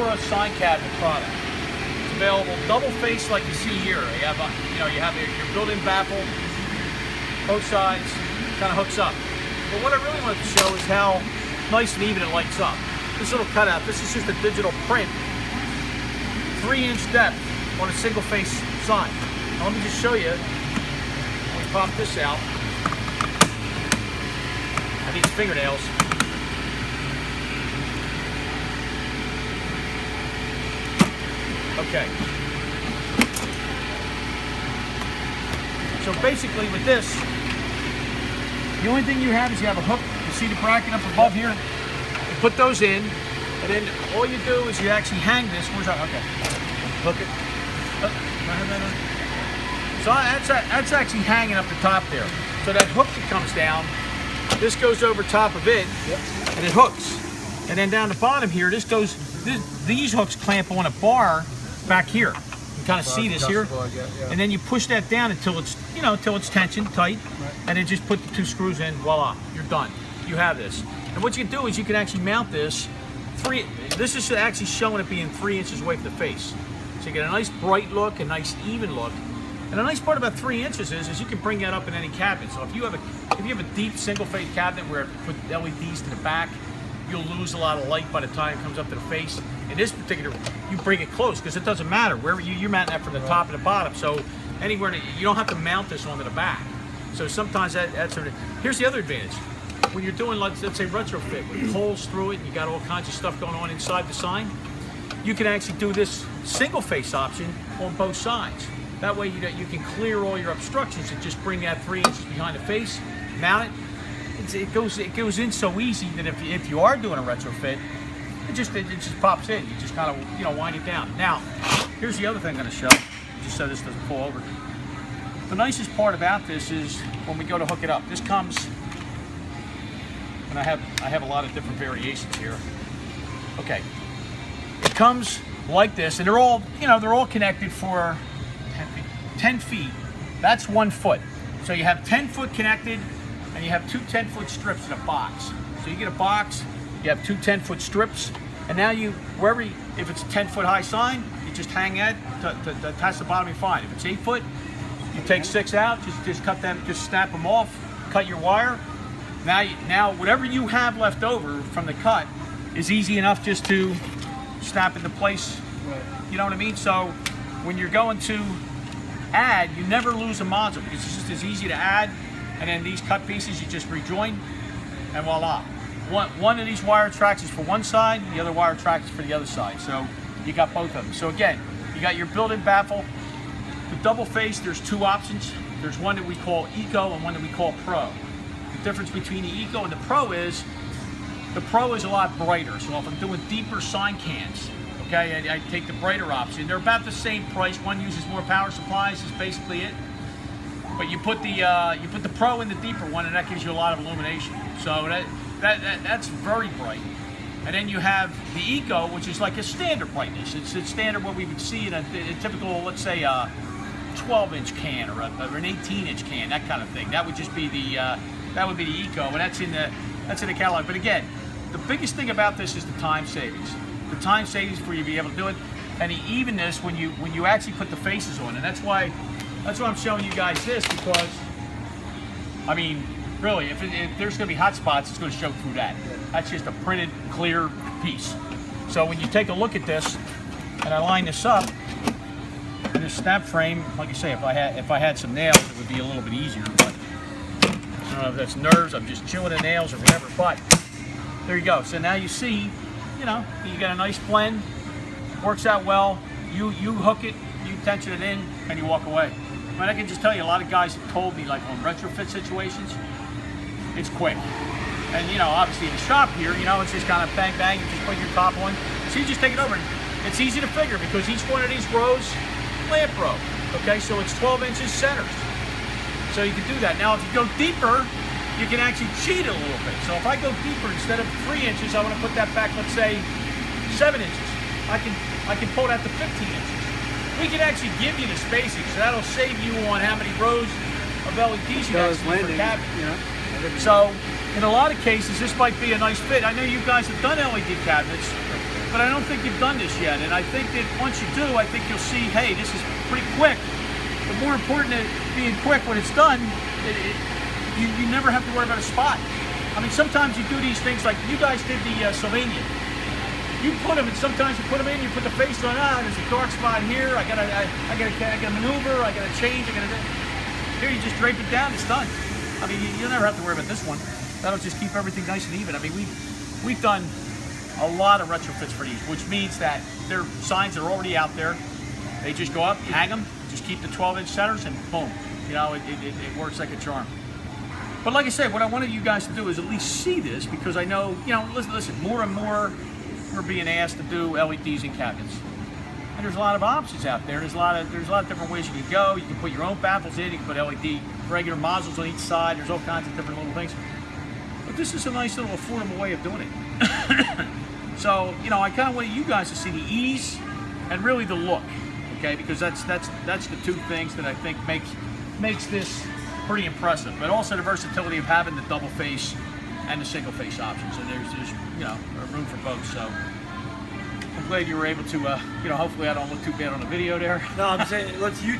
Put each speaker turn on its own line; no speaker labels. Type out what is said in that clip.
Era sign cabinet product. It's available double face like you see here. You have your built-in baffle, both sides, kind of hooks up. But what I really wanted to show is how nice and even it lights up. This little cutout, this is just a digital print, 3-inch depth on a single face sign. Now let me just show you. Let me pop this out. I need fingernails. Okay. So basically with this, the only thing you have is you have a hook. You see the bracket up above here? You put those in, and then all you do is you actually hang this. Where's that? Okay. Hook it. Can I have that on? So that's actually hanging up the top there. So that hook that comes down, this goes over top of it, and it hooks. And then down the bottom here, these hooks clamp on a bar back here. You kind of see this here, and then you push that down until it's, until it's tensioned tight, and then just put the 2 screws in. Voila, you're done. You have this. And what you can do is you can actually mount this. This is actually showing it being 3 inches away from the face, so you get a nice bright look, a nice even look. And the nice part about 3 inches is you can bring that up in any cabinet. So if you have a deep single face cabinet where you put LEDs to the back, you'll lose a lot of light by the time it comes up to the face. In this particular, you bring it close because it doesn't matter wherever you're mounting that from the top and the bottom. So anywhere you don't have to mount this onto the back. So sometimes that's sort of. Here's the other advantage: when you're doing, let's say retrofit with holes through it, and you got all kinds of stuff going on inside the sign, you can actually do this single face option on both sides. That way you can clear all your obstructions and just bring that 3 inches behind the face, mount it. It goes in so easy that if you are doing a retrofit, it just pops in. You just kind of wind it down. Now, here's the other thing I'm going to show, just so this doesn't fall over. The nicest part about this is when we go to hook it up. This comes, and I have a lot of different variations here. Okay, it comes like this, and they're all connected for 10 feet. That's 1 foot. So you have 10 foot connected, and you have 2 10-foot strips in a box. So you get a box, you have 2 10-foot strips, and now if it's a 10-foot high sign, you just hang that to attach the bottom, you're fine. If it's 8 foot, you take 6 out, just cut them, just snap them off, cut your wire. Now whatever you have left over from the cut is easy enough just to snap into place. You know what I mean? So when you're going to add, you never lose a module because it's just as easy to add, and then these cut pieces you just rejoin, and voila. One of these wire tracks is for one side, the other wire track is for the other side. So you got both of them. So again, you got your built-in baffle. The double face, there's 2 options. There's one that we call Eco and one that we call Pro. The difference between the Eco and the Pro is a lot brighter. So if I'm doing deeper sign cans, okay, I take the brighter option. They're about the same price. One uses more power supplies, is basically it. But you put the Pro in the deeper one, and that gives you a lot of illumination. So that's very bright. And then you have the Eco, which is like a standard brightness. It's standard what we would see in a typical, let's say, 12-inch can or an 18-inch can, that kind of thing. That would just be the Eco, and that's in the catalog. But again, the biggest thing about this is the time savings. The time savings for you to be able to do it, and the evenness when you actually put the faces on. And that's why I'm showing you guys this, because I mean, really, if there's going to be hot spots, it's going to show through that. That's just a printed, clear piece. So when you take a look at this, and I line this up, and this snap frame, like I say, if I had some nails, it would be a little bit easier. But I don't know if that's nerves, I'm just chewing the nails or whatever. But there you go. So now you see, you got a nice blend, works out well. You hook it, you tension it in, and you walk away. I mean, I can just tell you, a lot of guys have told me, like on retrofit situations, it's quick. And obviously in the shop here, it's just kind of bang bang, you just put your top on. So you just take it over. It's easy to figure because each one of these rows, lamp row. Okay, so it's 12 inches centers. So you can do that. Now if you go deeper, you can actually cheat it a little bit. So if I go deeper, instead of 3 inches, I want to put that back, let's say 7 inches. I can pull that to 15 inches. We can actually give you the spacing, so that'll save you on how many rows of LEDs you have per cabinet. So in a lot of cases, this might be a nice fit. I know you guys have done LED cabinets, but I don't think you've done this yet. And I think that once you do, I think you'll see, hey, this is pretty quick. But more important than being quick when it's done, you never have to worry about a spot. I mean, sometimes you do these things like you guys did the Sylvania. You put them, and sometimes you put them in, you put the face on, there's a dark spot here, I gotta maneuver, I gotta change, here you just drape it down, it's done. I mean, you'll never have to worry about this one. That'll just keep everything nice and even. I mean, we've done a lot of retrofits for these, which means that their signs are already out there. They just go up, you hang them, just keep the 12-inch centers, and boom. You know, it works like a charm. But like I said, what I wanted you guys to do is at least see this, because I know, you know, listen, more and more we're being asked to do LEDs in cabinets. And there's a lot of options out there. There's a lot of different ways you can go. You can put your own baffles in, you can put LED, regular nozzles on each side. There's all kinds of different little things. But this is a nice little affordable way of doing it. So, you know, I kind of want you guys to see the ease and really the look, okay? Because that's the two things that I think makes this pretty impressive. But also the versatility of having the double face and the single face options. And there's you know, room for both. So I'm glad you were able to, you know, hopefully I don't look too bad on the video there.
No, I'm saying, let's YouTube